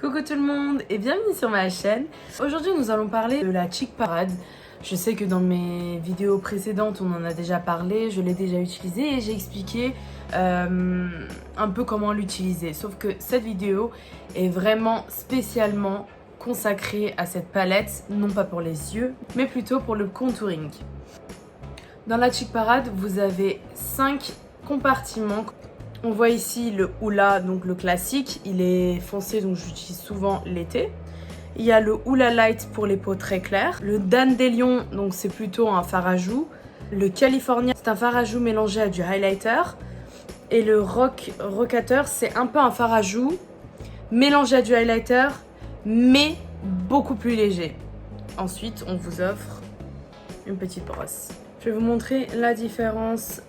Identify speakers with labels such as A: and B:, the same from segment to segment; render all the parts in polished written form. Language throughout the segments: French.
A: Coucou tout le monde et bienvenue sur ma chaîne. Aujourd'hui nous allons parler de la Cheek Parade. Je sais que dans mes vidéos précédentes on en a déjà parlé, je l'ai déjà utilisée et j'ai expliqué un peu comment l'utiliser. Sauf que cette vidéo est vraiment spécialement consacrée à cette palette, non pas pour les yeux, mais plutôt pour le contouring. Dans la Cheek Parade, vous avez 5 compartiments. On voit ici le Hoola, donc le classique, il est foncé donc j'utilise souvent l'été. Il y a le Hoola Light pour les peaux très claires. Le Dandelion, donc c'est plutôt un fard à joues. Le California, c'est un fard à joues mélangé à du highlighter. Et le Rockateur, c'est un peu un fard à joues mélangé à du highlighter, mais beaucoup plus léger. Ensuite, on vous offre une petite brosse. Je vais vous montrer la différence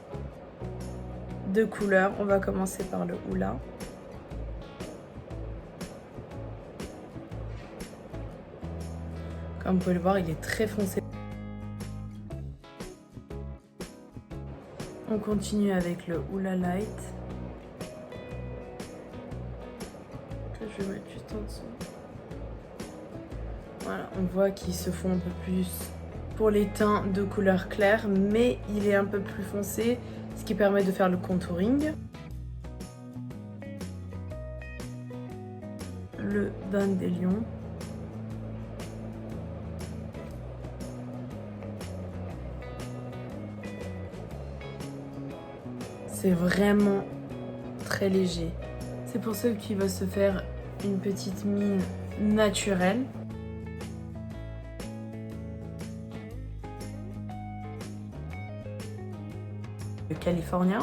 A: de couleurs. On va commencer par le Hoola. Comme vous pouvez le voir, il est très foncé. On continue avec le Hoola Light. Que je vais mettre juste en dessous. Voilà, on voit qu'ils se font un peu plus pour les teints de couleur claire, mais il est un peu plus foncé, ce qui permet de faire le contouring. Le Dandelion. C'est vraiment très léger. C'est pour ceux qui veulent se faire une petite mine naturelle. Le California,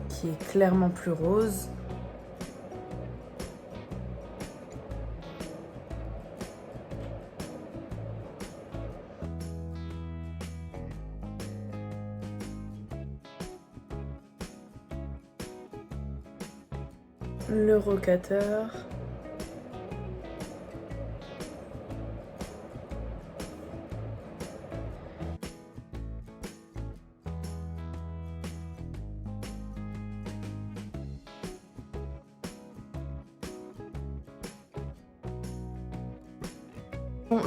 A: qui est clairement plus rose. Le Rockateur.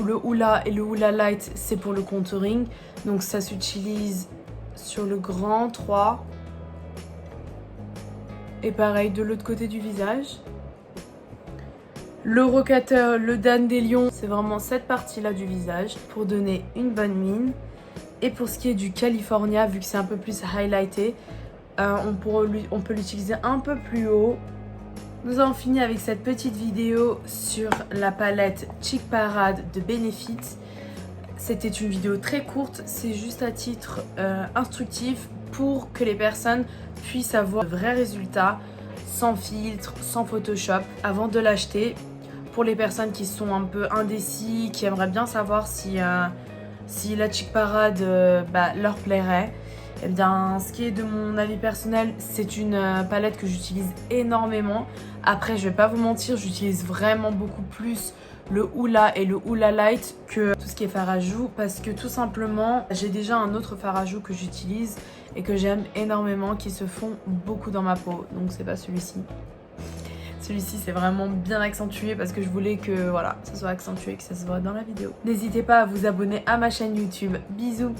A: Le Hoola et le Hoola Light, c'est pour le contouring. Donc ça s'utilise sur le grand 3. Et pareil de l'autre côté du visage. Le Rockateur, le Dandelion, c'est vraiment cette partie-là du visage pour donner une bonne mine. Et pour ce qui est du California, vu que c'est un peu plus highlighté, on peut l'utiliser un peu plus haut. Nous avons fini avec cette petite vidéo sur la palette Cheek Parade de Benefit. C'était une vidéo très courte, c'est juste à titre instructif pour que les personnes puissent avoir de vrais résultats sans filtre, sans Photoshop avant de l'acheter. Pour les personnes qui sont un peu indécis, qui aimeraient bien savoir si la Cheek Parade leur plairait. Eh bien, ce qui est de mon avis personnel, c'est une palette que j'utilise énormément. Après, je vais pas vous mentir, j'utilise vraiment beaucoup plus le Hoola et le Hoola Light que tout ce qui est fard à joues parce que tout simplement, j'ai déjà un autre fard à joues que j'utilise et que j'aime énormément qui se fond beaucoup dans ma peau. Donc, c'est pas celui-ci. Celui-ci, c'est vraiment bien accentué parce que je voulais que voilà, ça soit accentué et que ça se voit dans la vidéo. N'hésitez pas à vous abonner à ma chaîne YouTube. Bisous!